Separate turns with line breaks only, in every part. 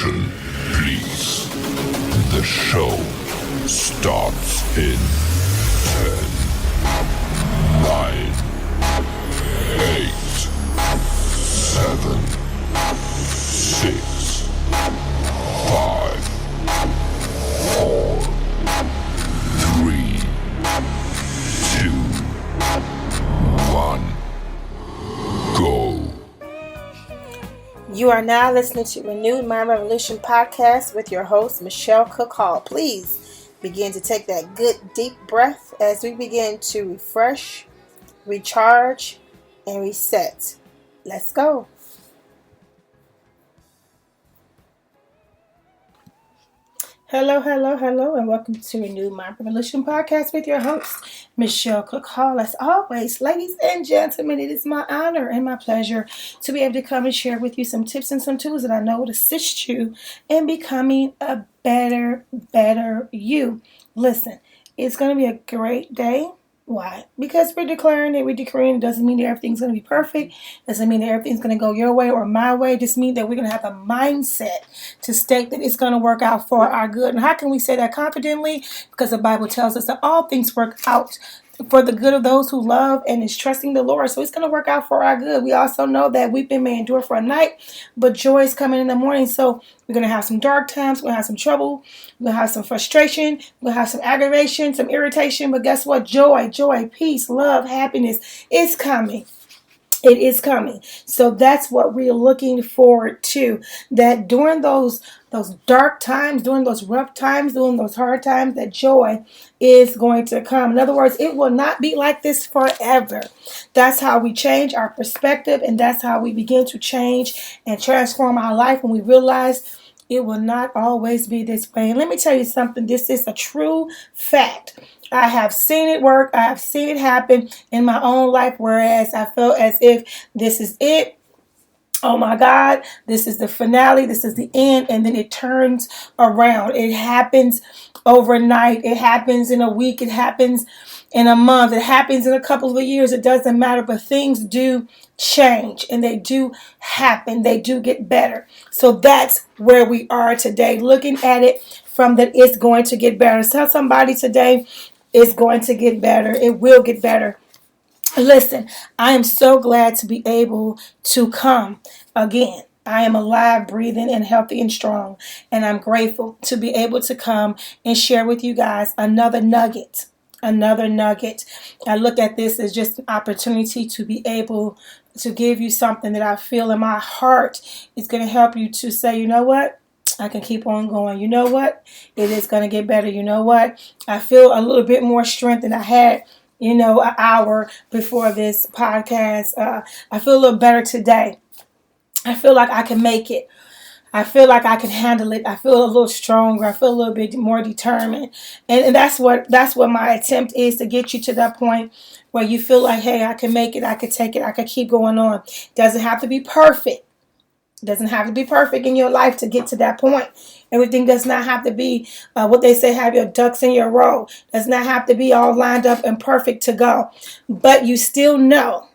Attention, please. The show starts in 10, 9, 8, 7, 6, 5, 4, 3, 2, 1, go.
You are now listening to Renewed Mind Revolution podcast with your host, Michelle Cook Hall. Please begin to take that good deep breath as we begin to refresh, recharge, and reset. Let's go. Hello, and welcome to Renewed Mind Revolution podcast with your host, Michelle Cook Hall. As always, ladies and gentlemen, it is my honor and my pleasure to be able to come and share with you some tips and some tools that I know would assist you in becoming a better you. Listen, it's going to be a great day. Why? Because we're declaring it, we're decreeing it. Doesn't mean that everything's going to be perfect. Doesn't mean that everything's going to go your way or my way. It just means that we're going to have a mindset to state that it's going to work out for our good. And how can we say that confidently? Because the Bible tells us that all things work out for the good of those who love and is trusting the Lord. So it's going to work out for our good. We also know that weeping may endure for a night, but joy is coming in the morning. So we're going to have some dark times. We're going to have some trouble. We're going to have some frustration. We're going to have some aggravation, some irritation. But guess what? Joy, peace, love, happiness is coming. It is coming. So that's what we're looking forward to. That during those dark times, during those rough times, during those hard times, that joy is going to come. In other words, it will not be like this forever. That's how we change our perspective, and that's how we begin to change and transform our life when we realize it will not always be this way. And let me tell you something. This is a true fact. I have seen it work. I have seen it happen in my own life, whereas I felt as if this is it. Oh my God, this is the finale. This is the end. And then it turns around. It happens overnight. It happens in a week. It happens in a month. It happens in a couple of years. It doesn't matter. But things do change and they do happen. They do get better. So that's where we are today, looking at it from that it's going to get better. Tell somebody today it's going to get better. It will get better. Listen, I am so glad to be able to come again. I am alive, breathing, and healthy and strong. And I'm grateful to be able to come and share with you guys another nugget. I look at this as just an opportunity to be able to give you something that I feel in my heart is going to help you to say, you know what? I can keep on going. You know what? It is going to get better. You know what? I feel a little bit more strength than I had, an hour before this podcast. I feel a little better today. I feel like I can make it. I feel like I can handle it. I feel a little stronger. I feel a little bit more determined. And that's what my attempt is, to get you to that point where you feel like, hey, I can make it. I can take it. I can keep going on. Doesn't have to be perfect. Doesn't have to be perfect in your life to get to that point. Everything does not have to be what they say, have your ducks in your row. Does not have to be all lined up and perfect to go. But you still know,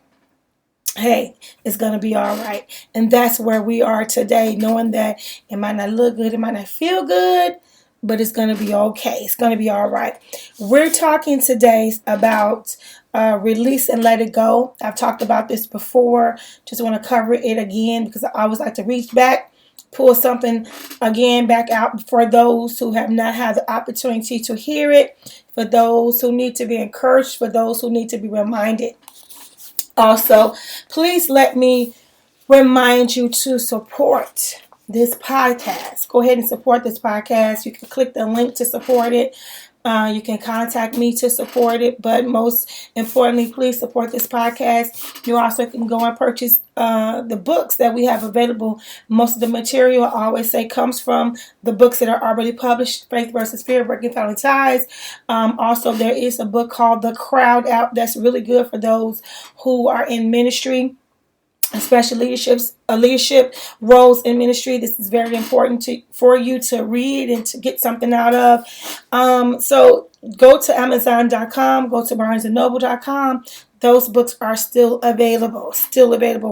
hey, it's going to be all right. And that's where we are today, knowing that it might not look good, it might not feel good, but it's going to be okay. It's going to be all right. We're talking today about release and let it go. I've talked about this before. Just want to cover it again because I always like to reach back, pull something again back out for those who have not had the opportunity to hear it, for those who need to be encouraged, for those who need to be reminded. Also, please let me remind you to support this podcast. Go ahead and support this podcast. You can click the link to support it. You can contact me to support it. But most importantly, please support this podcast. You also can go and purchase the books that we have available. Most of the material, I always say, comes from the books that are already published. Faith versus Fear, Breaking Family Ties. Also, there is a book called The Crowd Out that's really good for those who are in ministry, especially leadership roles in ministry. This is very important for you to read and to get something out of. So go to Amazon.com, go to BarnesandNoble.com. Those books are still available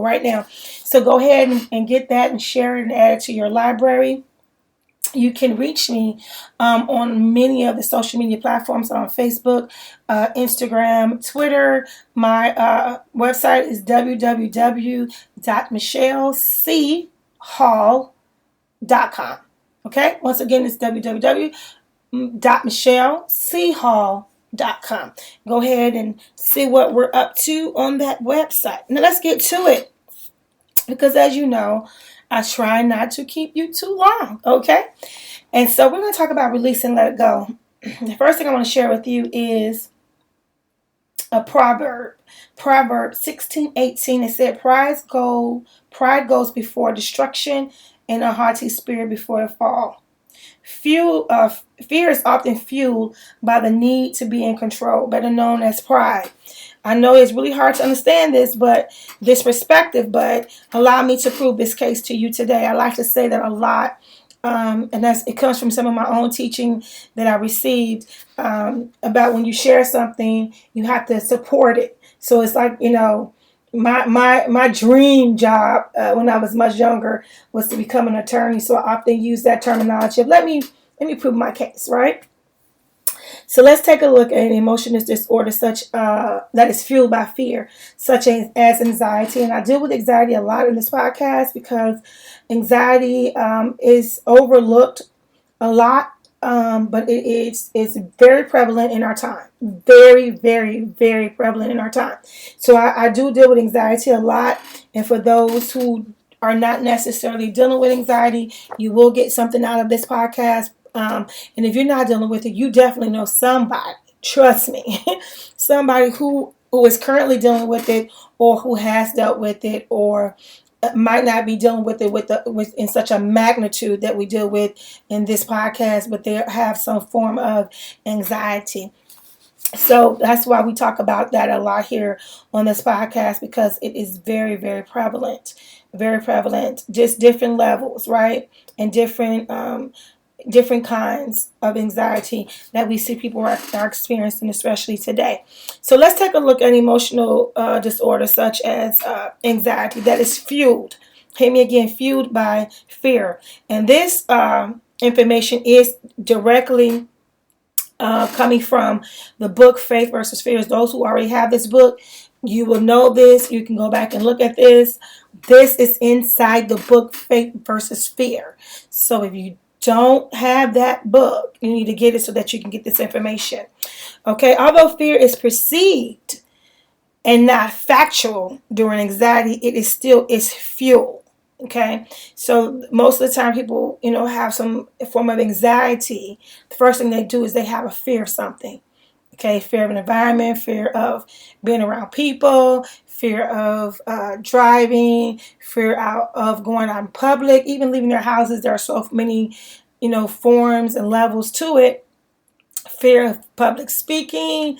right now. So go ahead and get that and share it and add it to your library. You can reach me on many of the social media platforms on Facebook, Instagram, Twitter. My website is www.michellechall.com. Okay, once again, it's www.michellechall.com. Go ahead and see what we're up to on that website. Now let's get to it, because as you know, I try not to keep you too long, okay? And so we're going to talk about release and let it go. The first thing I want to share with you is a proverb. Proverb 16:18. It said, pride goes before destruction, and a haughty spirit before a fall. Fear is often fueled by the need to be in control, better known as pride. I know it's really hard to understand this perspective, but allow me to prove this case to you today. I like to say that a lot, and it comes from some of my own teaching that I received about when you share something, you have to support it. So it's like, my dream job when I was much younger was to become an attorney. So I often use that terminology of let me prove my case, right? So let's take a look at an emotional disorder such that is fueled by fear, such as anxiety. And I deal with anxiety a lot in this podcast because anxiety is overlooked a lot, but it's very prevalent in our time. Very, very, very prevalent in our time. So I do deal with anxiety a lot. And for those who are not necessarily dealing with anxiety, you will get something out of this podcast. And if you're not dealing with it, you definitely know somebody, trust me, somebody who is currently dealing with it, or who has dealt with it, or might not be dealing with it with in such a magnitude that we deal with in this podcast, but they have some form of anxiety. So that's why we talk about that a lot here on this podcast, because it is very, very prevalent, just different levels, right? And different kinds of anxiety that we see people are experiencing, especially today. So let's take a look at emotional disorders such as anxiety that is fueled. Hear me again, fueled by fear. And this information is directly coming from the book Faith versus Fears. Those who already have this book, you will know this. You can go back and look at this. This is inside the book Faith versus Fear. So if you don't have that book, you need to get it so that you can get this information. Okay, although fear is perceived and not factual during anxiety, it is still is fuel. Okay, so most of the time people, have some form of anxiety. The first thing they do is they have a fear of something. Okay, fear of an environment, fear of being around people, fear of driving, fear of going out in public, even leaving their houses. There are so many, forms and levels to it. Fear of public speaking,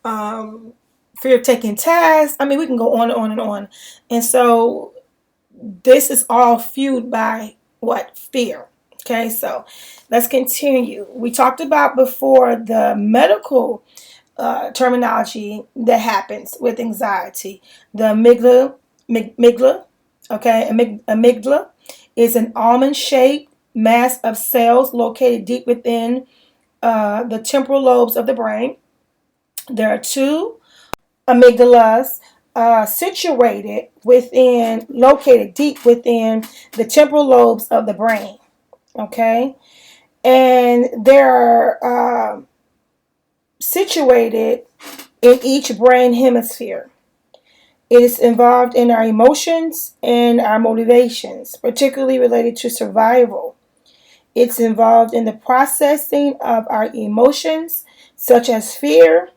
fear of taking tests. I mean, we can go on and on and on. And so this is all fueled by what? Fear. Okay, so let's continue. We talked about before the medical terminology that happens with anxiety. The amygdala, okay, amygdala is an almond-shaped mass of cells located deep within the temporal lobes of the brain. There are two amygdalas located deep within the temporal lobes of the brain. Okay, and they're situated in each brain hemisphere. It is involved in our emotions and our motivations, particularly related to survival. It's involved in the processing of our emotions, such as fear,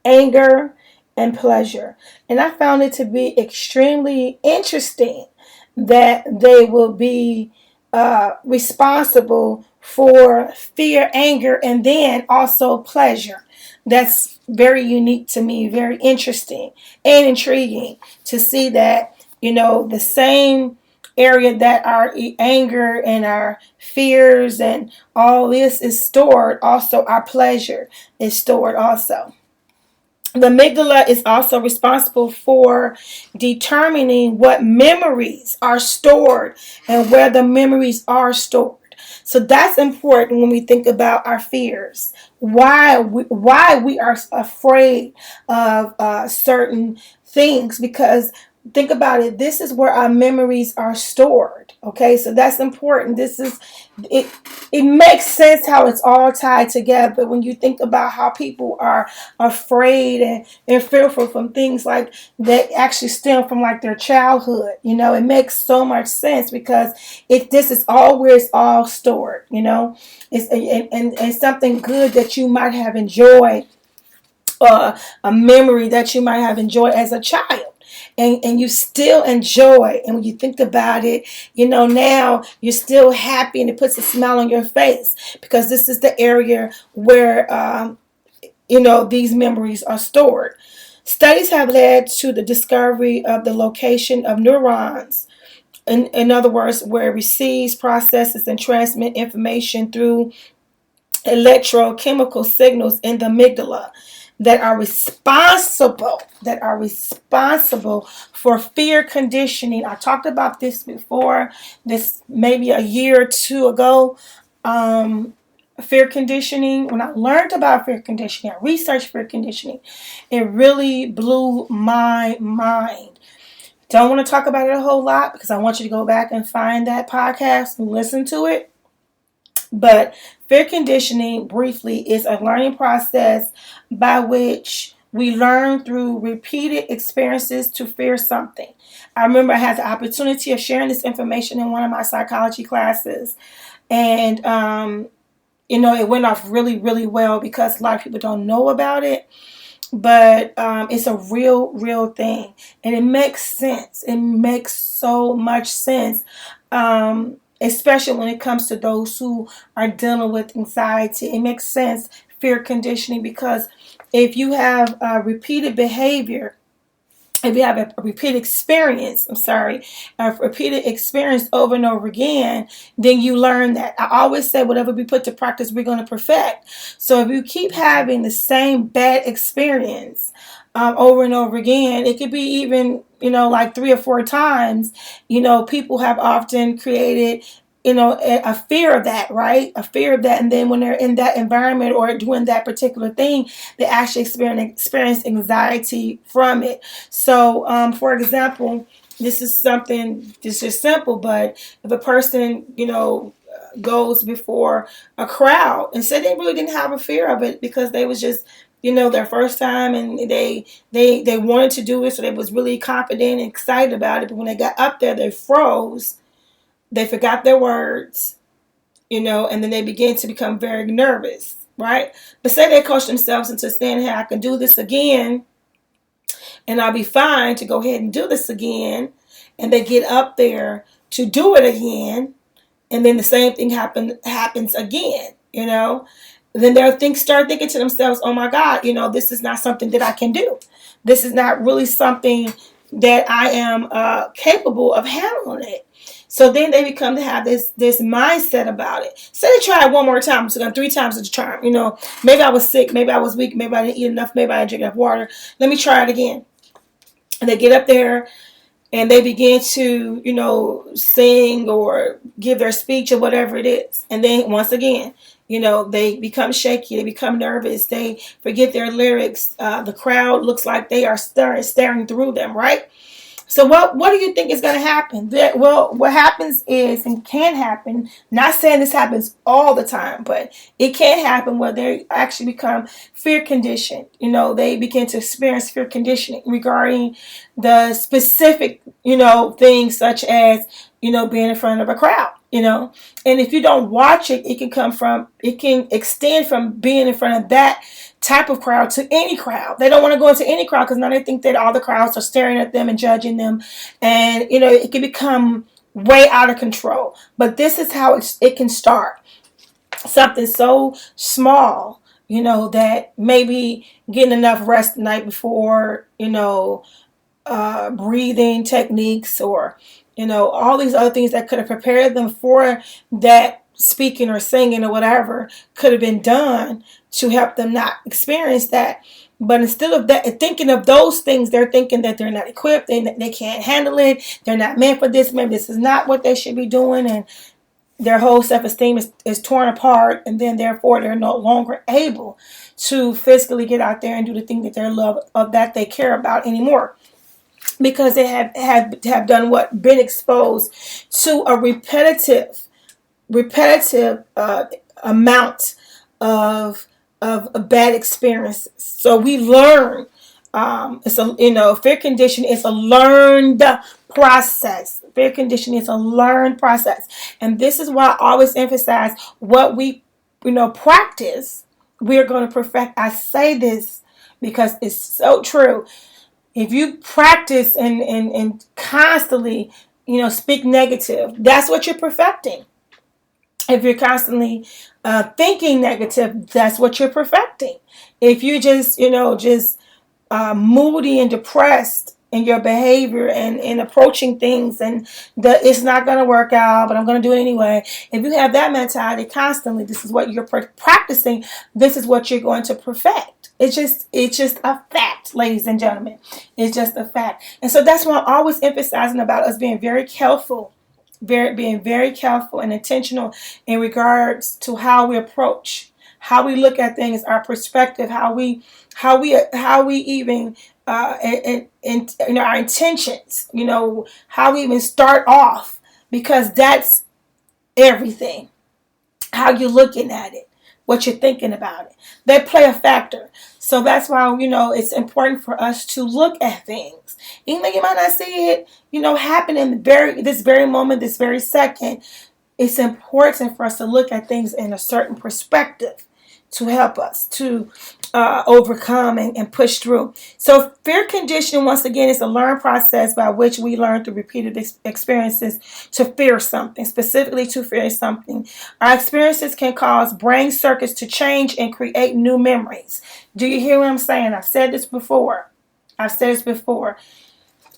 anger, and pleasure. And I found it to be extremely interesting that they will be responsible for fear, anger, and then also pleasure. That's very unique to me, very interesting and intriguing to see that, the same area that our anger and our fears and all this is stored, also our pleasure is stored also. The amygdala is also responsible for determining what memories are stored and where the memories are stored. So that's important when we think about our fears. Why we are afraid of certain things, because think about it, this is where our memories are stored. Okay, so that's important. This is it. It makes sense how it's all tied together when you think about how people are afraid and fearful from things like that actually stem from like their childhood. It makes so much sense because this is all where it's all stored. It's and something good that you might have enjoyed, a memory that you might have enjoyed as a child. And you still enjoy, and when you think about it, now you're still happy, and it puts a smile on your face because this is the area where these memories are stored. Studies have led to the discovery of the location of neurons. In other words, where it receives, processes, and transmit information through electrochemical signals in the amygdala that are responsible for fear conditioning. I talked about this before, this maybe a year or two ago. Fear conditioning, when I learned about fear conditioning, I researched fear conditioning, it really blew my mind. Don't want to talk about it a whole lot because I want you to go back and find that podcast and listen to it. But fear conditioning, briefly, is a learning process by which we learn through repeated experiences to fear something. I remember I had the opportunity of sharing this information in one of my psychology classes. And, it went off really, really well because a lot of people don't know about it. But it's a real thing. And it makes sense. It makes so much sense. Especially when it comes to those who are dealing with anxiety. It makes sense, fear conditioning, because if you have repeated behavior, if you have a repeated experience, a repeated experience over and over again, then you learn that. I always say whatever we put to practice, we're going to perfect. So if you keep having the same bad experience over and over again, it could be even, like 3 or 4 times, people have often created, a fear of that, right? A fear of that. And then when they're in that environment or doing that particular thing, they actually experience anxiety from it. So, for example, this is simple, but if a person, goes before a crowd and said they really didn't have a fear of it because they was just, their first time, and they wanted to do it, so they was really confident and excited about it. But when they got up there, they froze. They forgot their words, and then they began to become very nervous, right? But say they coach themselves into saying, hey, I can do this again, and I'll be fine to go ahead and do this again. And they get up there to do it again, and then the same thing happens again, Then they'll start thinking to themselves, oh my God, this is not something that I can do. This is not really something that I am capable of handling it. So then they become to have this mindset about it. Say they try it one more time, so 3 times the charm. Maybe I was sick, maybe I was weak, maybe I didn't eat enough, maybe I didn't drink enough water. Let me try it again. And they get up there and they begin to, sing or give their speech or whatever it is. And then once again, they become shaky, they become nervous, they forget their lyrics. The crowd looks like they are staring through them, right? So what do you think is going to happen? What happens is, and can happen, not saying this happens all the time, but it can happen where they actually become fear conditioned. They begin to experience fear conditioning regarding the specific, things such as, being in front of a crowd. And if you don't watch it, it can extend from being in front of that type of crowd to any crowd. They don't want to go into any crowd because now they think that all the crowds are staring at them and judging them. And, it can become way out of control. But this is how it can start. Something so small, that maybe getting enough rest the night before, breathing techniques or, all these other things that could have prepared them for that speaking or singing or whatever could have been done to help them not experience that. But instead of that, thinking of those things, they're thinking that they're not equipped, they can't handle it, they're not meant for this, maybe this is not what they should be doing. And their whole self-esteem is torn apart, and then therefore they're no longer able to physically get out there and do the thing that they love, that they care about anymore, because they have done what, been exposed to a repetitive amount of bad experiences. So we learn. It's a, fear conditioning is a learned process. Fear conditioning is a learned process, and this is why I always emphasize what we practice, we're going to perfect. I say this because it's so true. If you practice and constantly, speak negative, that's what you're perfecting. If you're constantly thinking negative, that's what you're perfecting. If you just, moody and depressed in your behavior and approaching things, and it's not going to work out, but I'm going to do it anyway. If you have that mentality constantly, this is what you're practicing. This is what you're going to perfect. It's just a fact, ladies and gentlemen. It's just a fact. And so that's why I'm always emphasizing about us being very careful, being very careful and intentional in regards to how we approach, how we look at things, our perspective, how we even our intentions, how we even start off, because that's everything. How you're looking at it, what you're thinking about it, they play a factor. So that's why, it's important for us to look at things. Even though you might not see it, happen in this very moment, this very second, it's important for us to look at things in a certain perspective to help us to overcome and push through. So fear conditioning, once again, is a learned process by which we learn through repeated experiences to fear something, specifically to fear something. Our experiences can cause brain circuits to change and create new memories. Do you hear what I'm saying? I've said this before.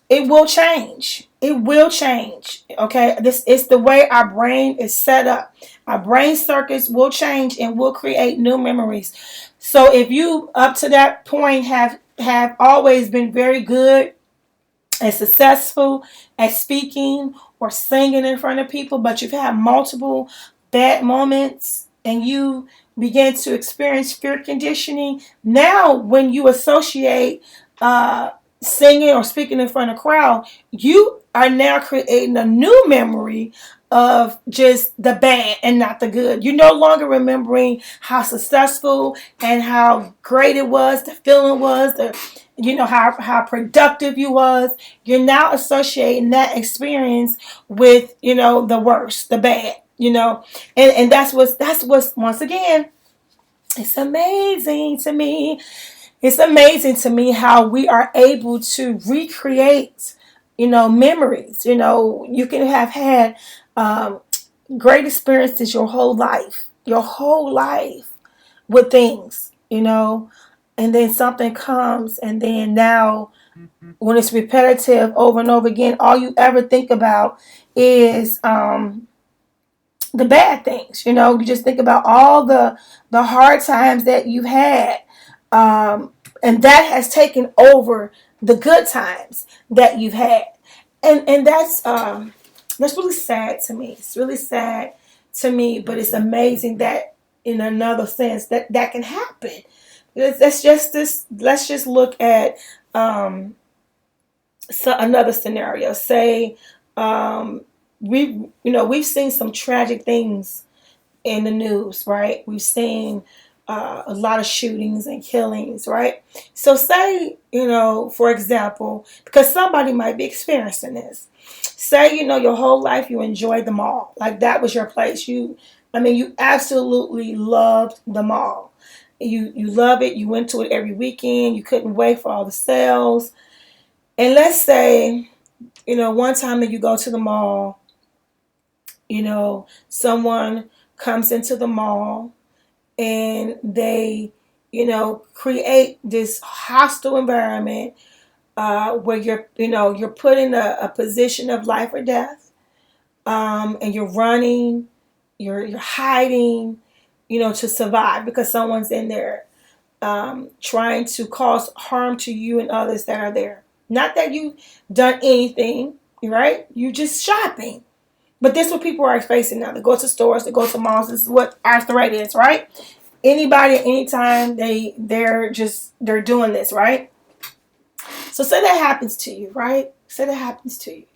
It will change. It will change. Okay? This is the way our brain is set up. Our brain circuits will change and will create new memories. So if you up to that point have always been very good and successful at speaking or singing in front of people, but you've had multiple bad moments and you begin to experience fear conditioning, now when you associate singing or speaking in front of a crowd, you are now creating a new memory of just the bad and not the good. You're no longer remembering how successful and how great it was, the feeling was, how productive you was. You're now associating that experience with, the worst, the bad, and that's what's once again, it's amazing to me. It's amazing to me how we are able to recreate, memories. You can have had great experiences your whole life with things, and then something comes, and then now when it's repetitive over and over again, all you ever think about is the bad things. You just think about all the hard times that you've had. And that has taken over the good times that you've had. And that's really sad to me. It's really sad to me, but it's amazing that in another sense that can happen. Let's just look at another scenario. Say we've seen some tragic things in the news, right? We've seen a lot of shootings and killings, right? So say, for example, because somebody might be experiencing this. Say, your whole life you enjoyed the mall. Like that was your place. You absolutely loved the mall. You love it. You went to it every weekend. You couldn't wait for all the sales. And let's say, one time that you go to the mall, someone comes into the mall and they, create this hostile environment where you're put in a position of life or death, and you're running, you're hiding, to survive because someone's in there trying to cause harm to you and others that are there. Not that you've done anything, right? You're just shopping. But this is what people are facing now. They go to stores, they go to malls. This is what our threat is, right? Anybody, anytime, they're doing this, right? So say that happens to you, right? Say that happens to you.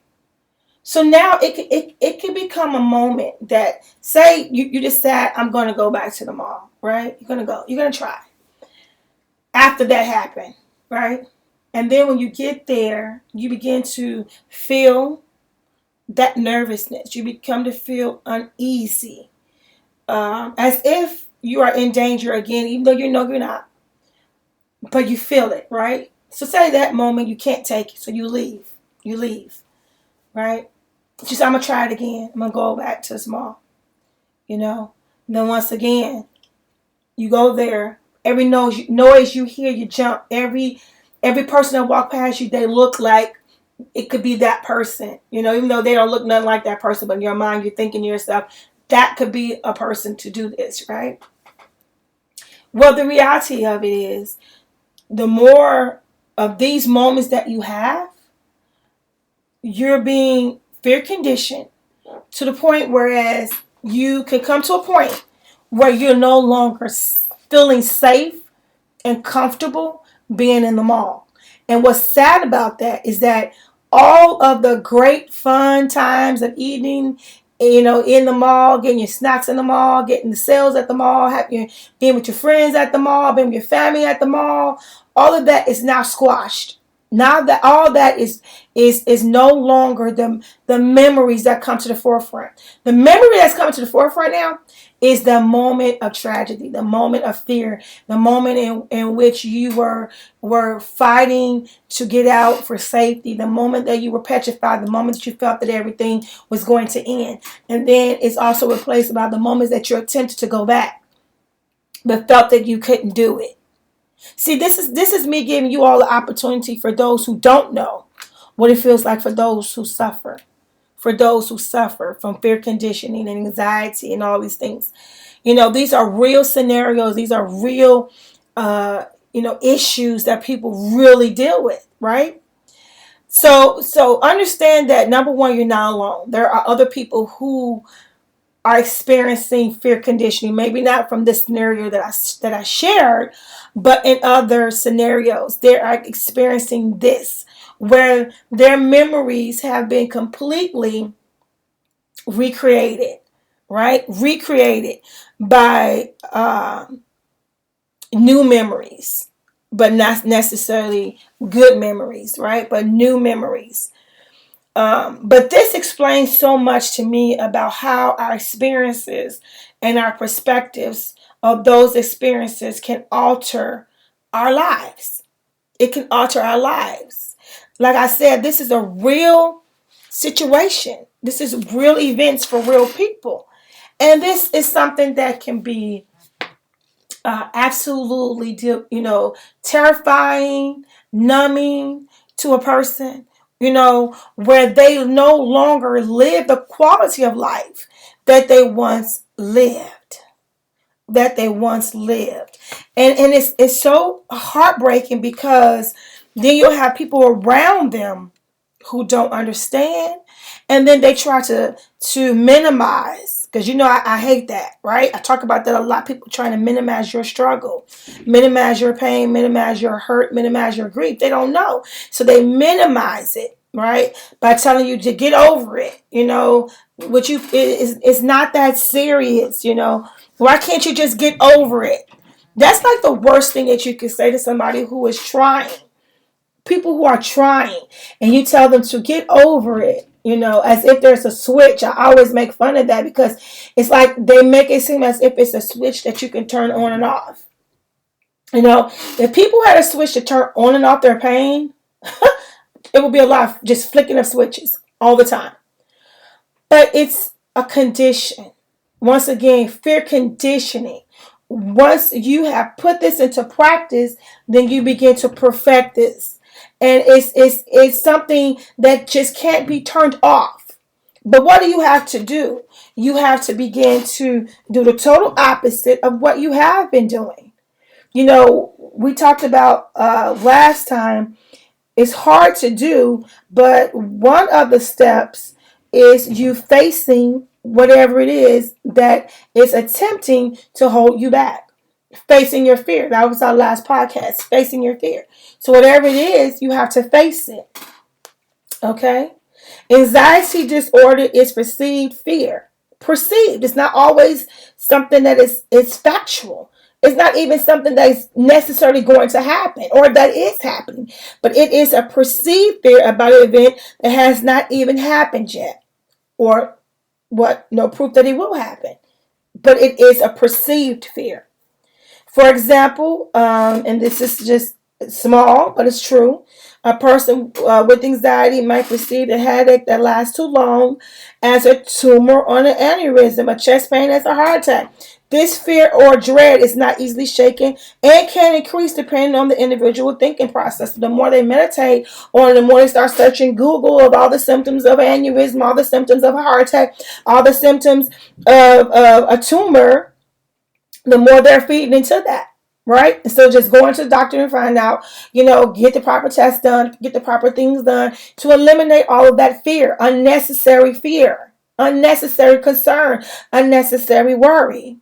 So now it can become a moment that, say you decide, I'm going to go back to the mall, right? You're going to try. After that happened, right? And then when you get there, you begin to feel that nervousness. You become to feel uneasy, as if you are in danger again, even though you know you're not. But you feel it, right? So say that moment you can't take it, so you leave. You leave, right? Just, I'm going to try it again. I'm going to go back to the mall, And then once again, you go there. Every noise you hear, you jump. Every person that walk past you, they look like it could be that person. Even though they don't look nothing like that person, but in your mind, you're thinking to yourself, that could be a person to do this, right? Well, the reality of it is, the more of these moments that you have, you're being fear conditioned to the point whereas you can come to a point where you're no longer feeling safe and comfortable being in the mall. And what's sad about that is that all of the great fun times of eating, in the mall, getting your snacks in the mall, getting the sales at the mall, being with your friends at the mall, being with your family at the mall, all of that is now squashed. Now that all that is no longer the memories that come to the forefront. The memory that's coming to the forefront now is the moment of tragedy, the moment of fear, the moment in which you were fighting to get out for safety, the moment that you were petrified, the moment that you felt that everything was going to end. And then it's also replaced by the moments that you attempted to go back, but felt that you couldn't do it. See, this is me giving you all the opportunity for those who don't know what it feels like, for those who suffer from fear conditioning and anxiety and all these things. These are real scenarios. These are real, issues that people really deal with, right? So understand that, number one, you're not alone. There are other people who are experiencing fear conditioning, maybe not from this scenario that I shared, but in other scenarios, they are experiencing this, where their memories have been completely recreated, right? Recreated by new memories, but not necessarily good memories, right? But new memories. But this explains so much to me about how our experiences and our perspectives of those experiences can alter our lives. It can alter our lives. Like I said, this is a real situation. This is real events for real people. And this is something that can be absolutely, terrifying, numbing to a person, where they no longer live the quality of life that they once lived. And it's so heartbreaking, because then you'll have people around them who don't understand, and then they try to minimize, because I hate that, right? I talk about that a lot. People trying to minimize your struggle, minimize your pain, minimize your hurt, minimize your grief. They don't know, so they minimize it, right, by telling you to get over it. Which it's not that serious. Why can't you just get over it? That's like the worst thing that you can say to somebody who is trying. People who are trying, and you tell them to get over it, as if there's a switch. I always make fun of that, because it's like they make it seem as if it's a switch that you can turn on and off. If people had a switch to turn on and off their pain, it would be a lot of just flicking of switches all the time. But it's a condition. Once again, fear conditioning. Once you have put this into practice, then you begin to perfect this. And it's something that just can't be turned off. But what do you have to do? You have to begin to do the total opposite of what you have been doing. We talked about last time, it's hard to do, but one of the steps is you facing whatever it is that is attempting to hold you back. Facing your fear. That was our last podcast. Facing your fear. So whatever it is, you have to face it. Okay? Anxiety disorder is perceived fear. Perceived. It's not always something that is factual. It's not even something that is necessarily going to happen or that is happening. But it is a perceived fear about an event that has not even happened yet. Or no proof that it will happen. But it is a perceived fear. For example, and this is just small, but it's true. A person with anxiety might perceive a headache that lasts too long as a tumor or an aneurysm, a chest pain as a heart attack. This fear or dread is not easily shaken and can increase depending on the individual thinking process. The more they meditate or the more they start searching Google of all the symptoms of aneurysm, all the symptoms of a heart attack, all the symptoms of a tumor, the more they're feeding into that. Right? So just going to the doctor and find out, get the proper tests done, get the proper things done to eliminate all of that fear, unnecessary concern, unnecessary worry.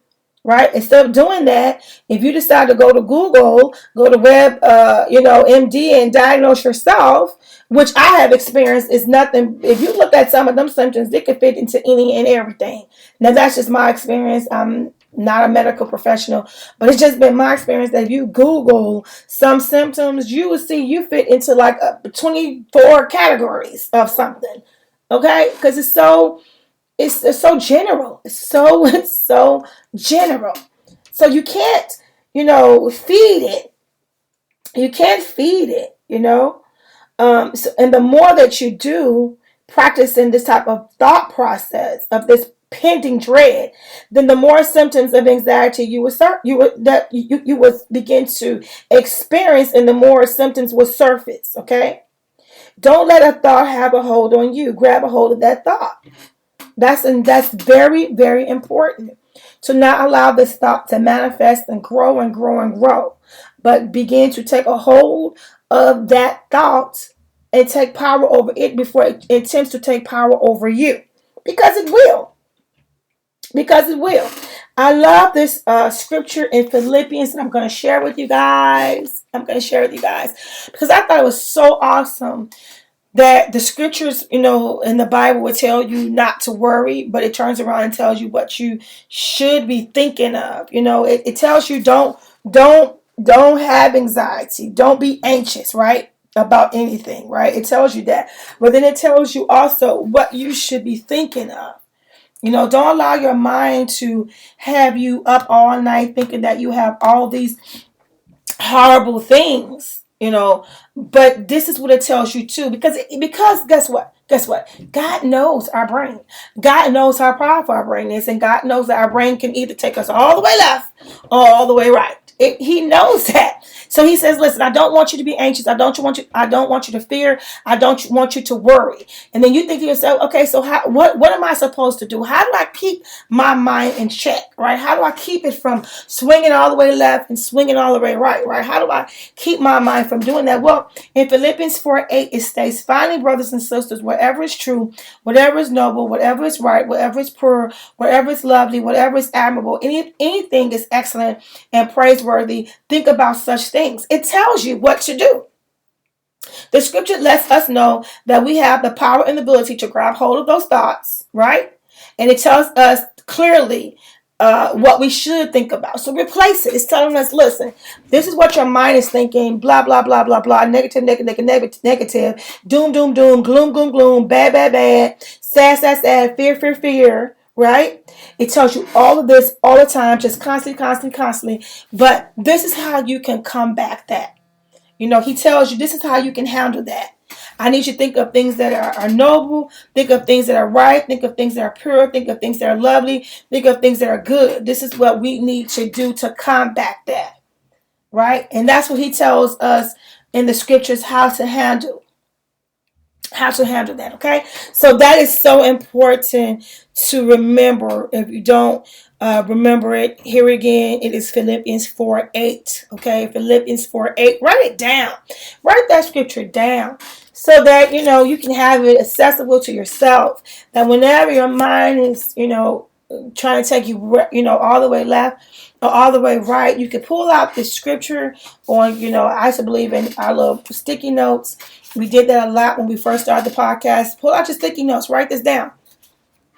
Right? Instead of doing that, if you decide to go to Google, go to MD and diagnose yourself, which I have experienced, is nothing. If you look at some of them symptoms, they could fit into any and everything. Now, that's just my experience. I'm not a medical professional, but it's just been my experience that if you Google some symptoms, you will see you fit into like 24 categories of something. Okay? Because it's so general. It's so general. So you can't, feed it. You can't feed it, and the more that you do practicing this type of thought process of this pending dread, then the more symptoms of anxiety you would begin to experience, and the more symptoms will surface. Okay, don't let a thought have a hold on you. Grab a hold of that thought. That's very, very important, to not allow this thought to manifest and grow and grow and grow, but begin to take a hold of that thought and take power over it before it attempts to take power over you, because it will. I love this scripture in Philippians, and I'm going to share with you guys. Because I thought it was so awesome that the scriptures, in the Bible would tell you not to worry, but it turns around and tells you what you should be thinking of. It tells you don't have anxiety. Don't be anxious, right? About anything, right? It tells you that. But then it tells you also what you should be thinking of. Don't allow your mind to have you up all night thinking that you have all these horrible things, but this is what it tells you too, because guess what? God knows our brain. God knows how powerful our brain is, and God knows that our brain can either take us all the way left or all the way right. He knows that. So he says, listen, I don't want you to be anxious. I don't want you to fear. I don't want you to worry. And then you think to yourself, okay, so what am I supposed to do? How do I keep my mind in check, right? How do I keep it from swinging all the way left and swinging all the way right, right? How do I keep my mind from doing that? Well, in Philippians 4:8, it states, finally, brothers and sisters, whatever is true, whatever is noble, whatever is right, whatever is pure, whatever is lovely, whatever is admirable, anything is excellent and praiseworthy, think about such things. It tells you what to do. The scripture lets us know that we have the power and ability to grab hold of those thoughts, right? And it tells us clearly what we should think about. So replace it. It's telling us, listen, this is what your mind is thinking, blah, blah, blah, blah, blah, negative, doom, doom, doom, gloom, gloom, gloom, bad, bad, bad, sad, sad, sad, fear, fear, fear, right? It tells you all of this all the time, just constantly. But this is how you can combat that. He tells you this is how you can handle that. I need you to think of things that are noble, think of things that are right, think of things that are pure, think of things that are lovely, think of things that are good. This is what we need to do to combat that, right? And that's what he tells us in the scriptures how to handle that, okay? So that is so important to remember. If you don't Remember it. Here again, it is Philippians 4:8. Okay, Philippians 4:8. Write it down. Write that scripture down so that you can have it accessible to yourself. That whenever your mind is trying to take you all the way left or all the way right, you can pull out this scripture on I used to believe in our little sticky notes. We did that a lot when we first started the podcast. Pull out your sticky notes. Write this down.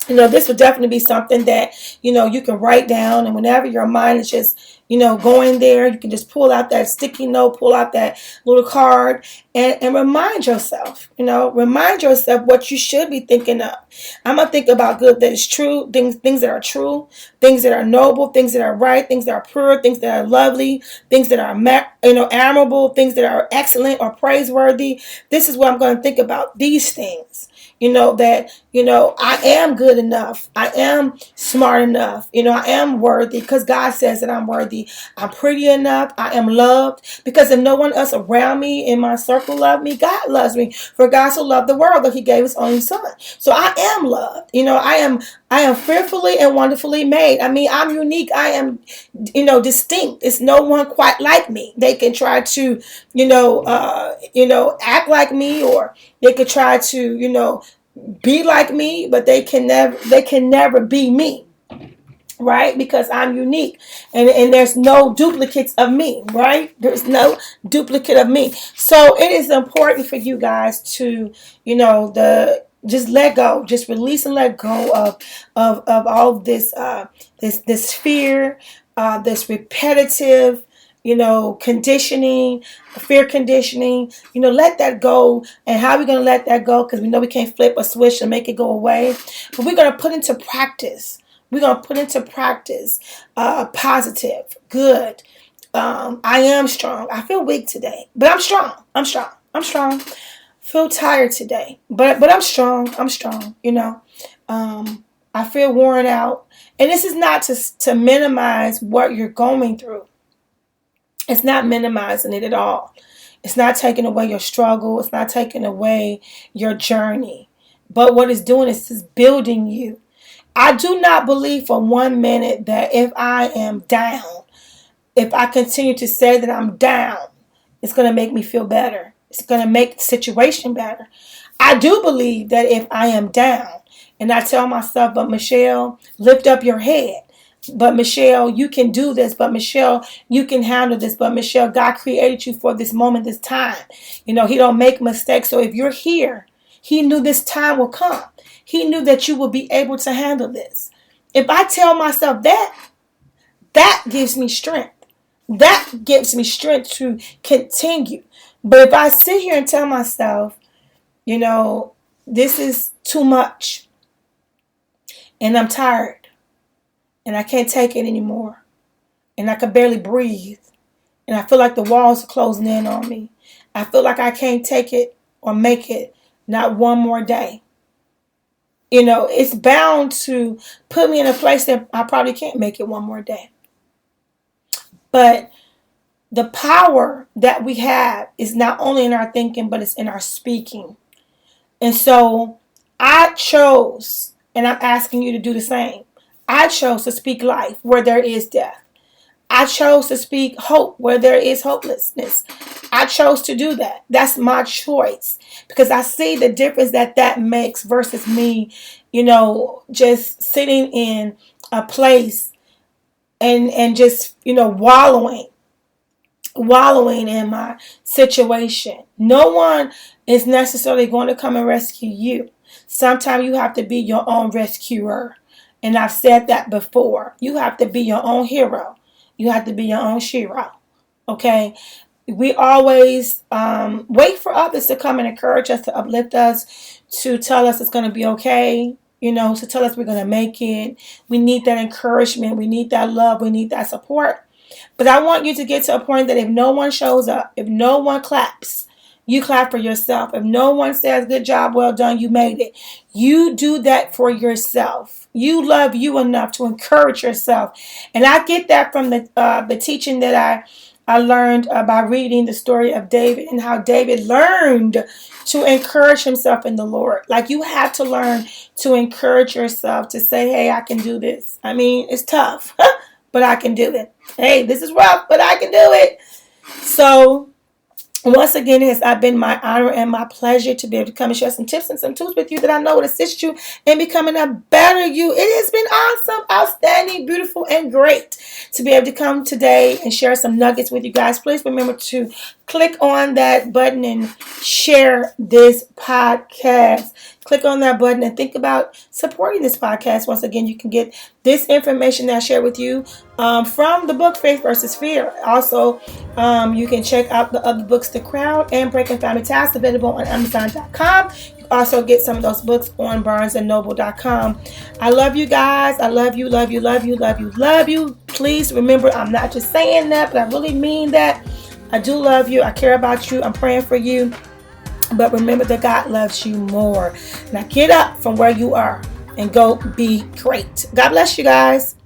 This would definitely be something that, you can write down. And whenever your mind is just, going there, you can just pull out that sticky note, pull out that little card and remind yourself, remind yourself what you should be thinking of. I'm going to think about good that is true, things that are true, things that are noble, things that are right, things that are pure, things that are lovely, things that are, admirable, things that are excellent or praiseworthy. This is what I'm going to think about, these things. That I am good enough. I am smart enough. I am worthy because God says that I'm worthy. I'm pretty enough. I am loved because if no one else around me in my circle loves me, God loves me. For God so loved the world that he gave his only son. So I am loved. I am fearfully and wonderfully made. I mean, I'm unique. I am, distinct. It's no one quite like me. They can try to, act like me, or they could try to, be like me, but they can never be me, right? Because I'm unique, and there's no duplicates of me, right? There's no duplicate of me. So it is important for you guys to, just let go, just release and let go of all this this fear, this repetitive conditioning, fear conditioning. Let that go. And how are we going to let that go? Because we know we can't flip a switch and make it go away. But we're going to put into practice. We're going to put into practice positive, good. I am strong. I feel weak today, but I'm strong. I'm strong. I'm strong. Feel tired today, but I'm strong. I'm strong. I feel worn out. And this is not to minimize what you're going through. It's not minimizing it at all. It's not taking away your struggle. It's not taking away your journey. But what it's doing is building you. I do not believe for 1 minute that if I am down, if I continue to say that I'm down, it's going to make me feel better. It's going to make the situation better. I do believe that if I am down and I tell myself, but Michelle, lift up your head. But Michelle, you can do this. But Michelle, you can handle this. But Michelle, God created you for this moment, this time. He don't make mistakes. So if you're here, he knew this time will come. He knew that you will be able to handle this. If I tell myself that gives me strength. That gives me strength to continue. But if I sit here and tell myself, this is too much, and I'm tired, and I can't take it anymore, and I can barely breathe, and I feel like the walls are closing in on me. I feel like I can't take it or make it not one more day. It's bound to put me in a place that I probably can't make it one more day. But the power that we have is not only in our thinking, but it's in our speaking. And so I chose, and I'm asking you to do the same. I chose to speak life where there is death. I chose to speak hope where there is hopelessness. I chose to do that. That's my choice because I see the difference that makes versus me, just sitting in a place and just, wallowing in my situation. No one is necessarily going to come and rescue you. Sometimes you have to be your own rescuer. And I've said that before. You have to be your own hero. You have to be your own shero. Okay? We always wait for others to come and encourage us, to uplift us, to tell us it's going to be okay, to tell us we're going to make it. We need that encouragement. We need that love. We need that support. But I want you to get to a point that if no one shows up, if no one claps, you clap for yourself. If no one says, good job, well done, you made it. You do that for yourself. You love you enough to encourage yourself. And I get that from the teaching that I learned by reading the story of David and how David learned to encourage himself in the Lord. Like, you have to learn to encourage yourself to say, hey, I can do this. I mean, it's tough, but I can do it. Hey, this is rough, but I can do it. So, once again, it has been my honor and my pleasure to be able to come and share some tips and some tools with you that I know will assist you in becoming a better you. It has been awesome, outstanding, beautiful, and great to be able to come today and share some nuggets with you guys. Please remember to click on that button and share this podcast. Click on that button and think about supporting this podcast. Once again, you can get this information that I share with you from the book Faith versus Fear. Also, you can check out the other books, The Crowd and Breaking Family Ties, available on Amazon.com. You also get some of those books on BarnesandNoble.com. I love you guys. I love you, love you, love you, love you, love you. Please remember, I'm not just saying that, but I really mean that. I do love you. I care about you. I'm praying for you. But remember that God loves you more. Now get up from where you are and go be great. God bless you guys.